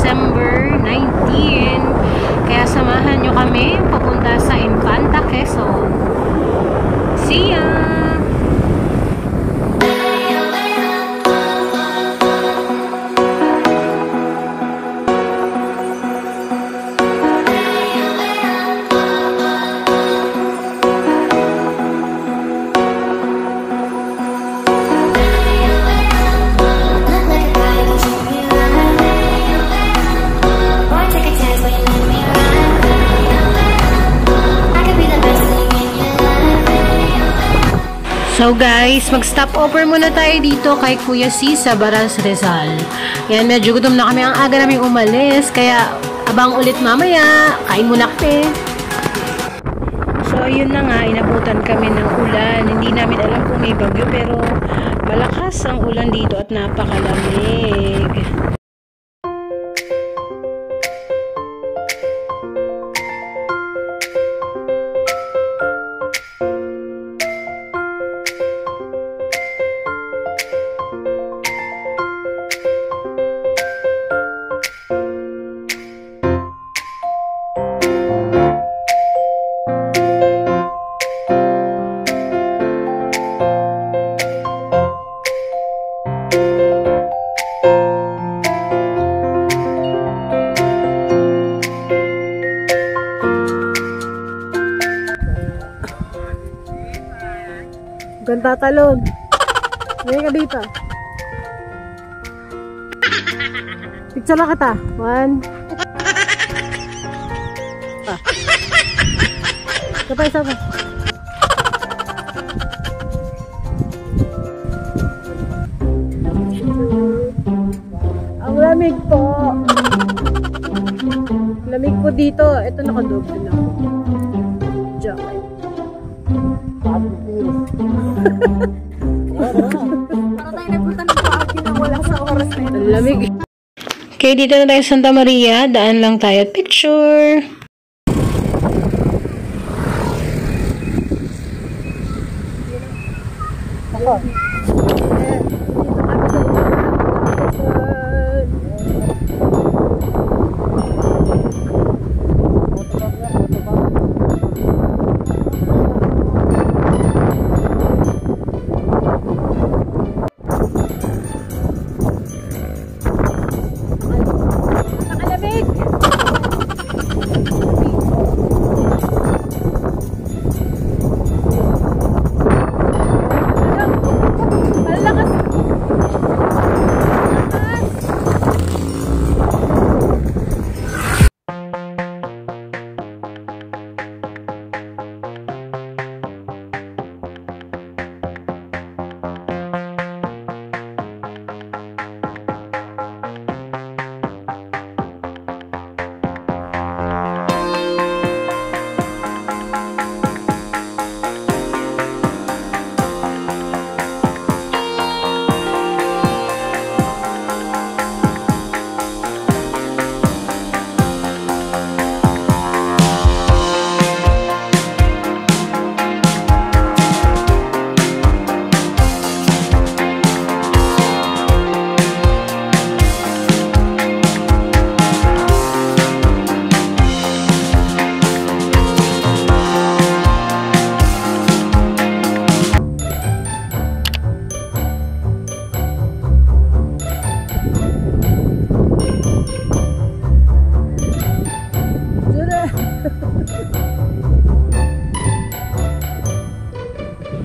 December 19. Kaya samahan nyo kami papunta sa Infanta, Quezon. See ya! So guys, mag-stop over muna tayo dito kay Kuya C sa Baras, Rizal. Yan, medyo gutom na kami. Ang aga naming umalis, kaya abang ulit mamaya. Kain muna kami. So yun na nga, inabutan kami ng ulan. Hindi namin alam kung may bagyo, pero malakas ang ulan dito at napakalamig. Ganda talon. Ngayon ka dito. Picture lang kita. 1. Isa pa. Ang lamig po. Lamig po dito. Ito nakadog din ako. Jacket. Para tayo nagpunta ng paagi na wala sa oras na ito. Lamig. Okay, dito na tayo sa Santa Maria. Daan lang tayo at picture. Ako.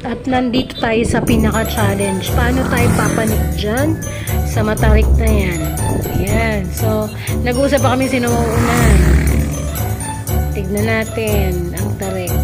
At nandito tayo sa pinaka-challenge. Paano tayo papanik dyan sa matarik na yan? Ayan. So, nag-uusap pa kami sino mauunan. Tignan natin ang tarik.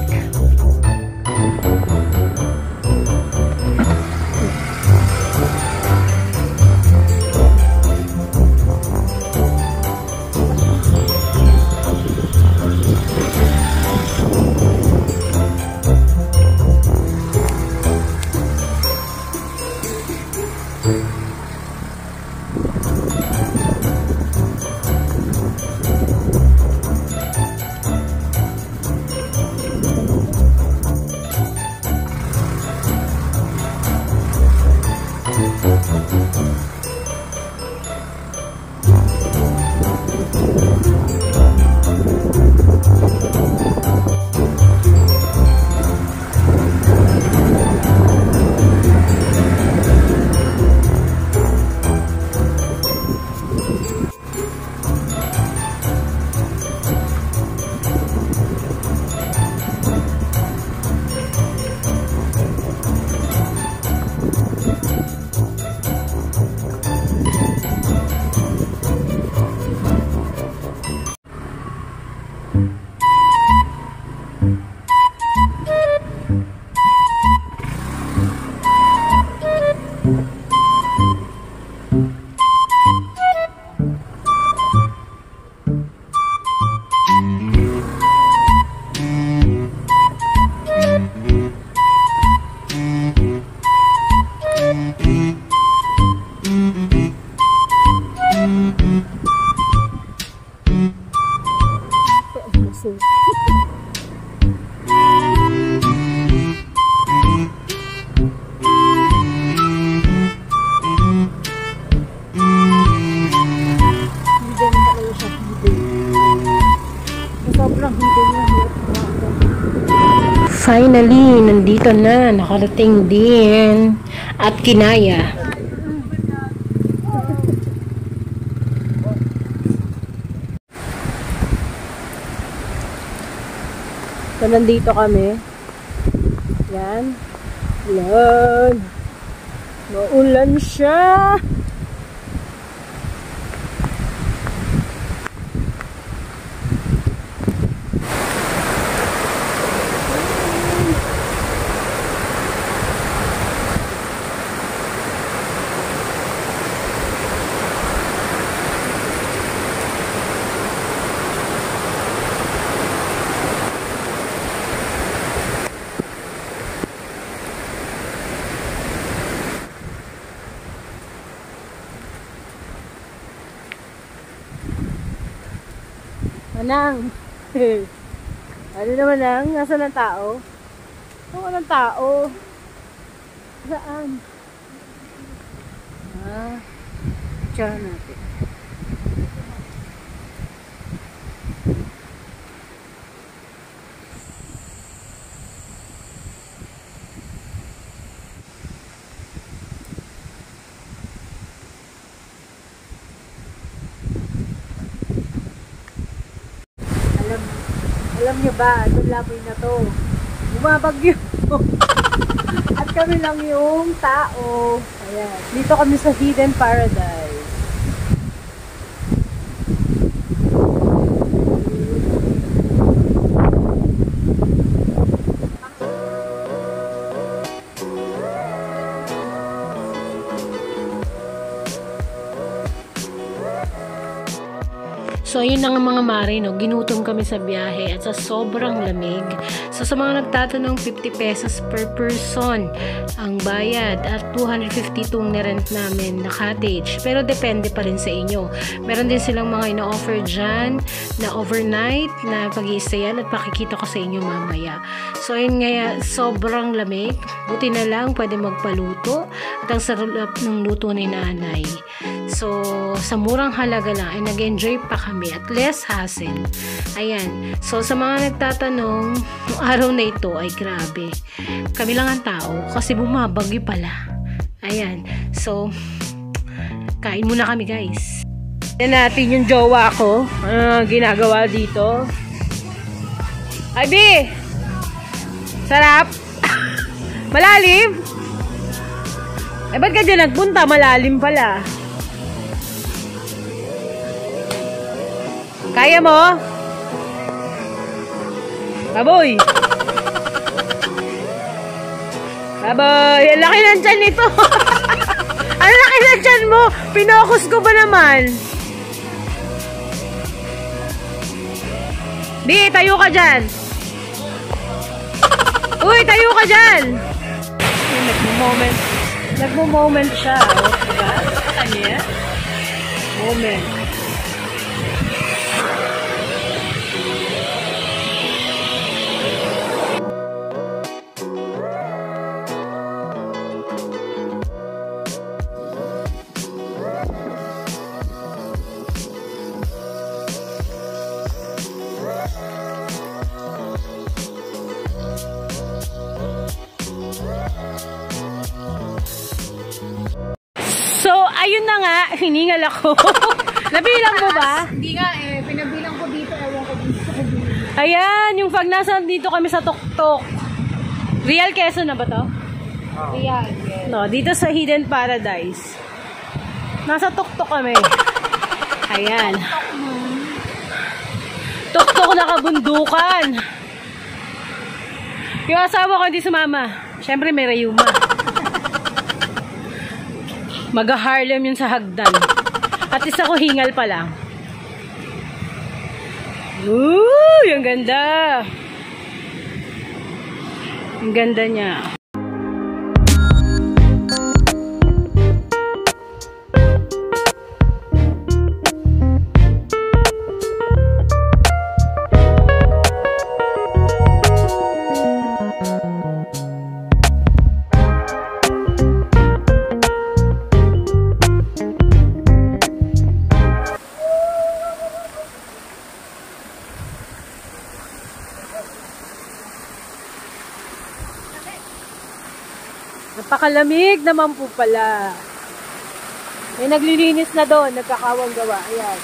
Finally, nandito na, nakarating din at kinaya. So, nandito kami. Yan. Yan. Maulan siya. Manang. Ano naman nang? Nasaan ang tao? Wala ng tao. Saan? Diyan natin. Alam niyo ba, itong laboy na to, bumabagyo. At kami lang yung tao. Ayan. Dito kami sa Hidden Paradise. So, ayun na nga mga mare, no? Ginutom kami sa biyahe at sa sobrang lamig. So, sa mga nagtatanong, 50 pesos per person ang bayad at 250 itong nirent namin na cottage. Pero depende pa rin sa inyo. Meron din silang mga ina-offer dyan na overnight na pag-i-stayan at pakikita ko sa inyo mamaya. So, ayun nga, sobrang lamig. Buti na lang, pwede magpaluto at ang sarap ng luto ni nanay. So, sa murang halaga lang ay nag-enjoy pa kami at less hassle. Ayan. So, sa mga nagtatanong, yung araw na ito ay grabe. Kami lang ang tao kasi bumabagyo pala. Ayan. So, kain muna kami guys. Yan natin yung jowa ko. Ginagawa dito. Ay, B! Sarap! Malalim! Eh, ba't ka dyan nagpunta? Malalim pala. Kaya mo? Baboy! Baboy! Ang laki ng tiyan nito! Ang laki ng tiyan mo! Pinokus ko ba naman? Di, tayo ka dyan! Uy, tayo ka dyan! Nagmo-moment siya. Diba? Kanya? Moment. So, ayun na nga, hiningal ako. Nabilang mo ba? Hindi nga eh, pinabilang ko dito, ewan ko dito. Ayan, yung pag nasa dito kami sa Tuktok. Real Quezon na ba to? Real, yes. No, dito sa Hidden Paradise. Nasa Tuktok kami. Ayan. Tuktok na kabundukan. Yung asawa ko hindi sumama. Siyempre may rayuma. Mag-Harlem yun sa hagdan. At isa ko hingal pa lang. Ang ganda. Ang ganda niya. Napakalamig naman po pala. May naglilinis na doon, nagkakawang gawa. Ayan.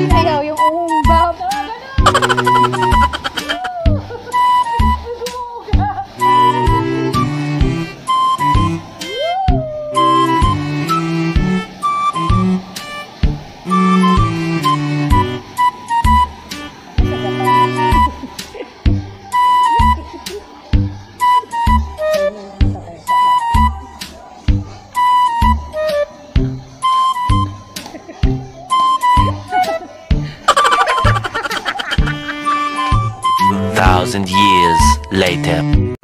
Sinayaw yung umbaw. Thousand years later.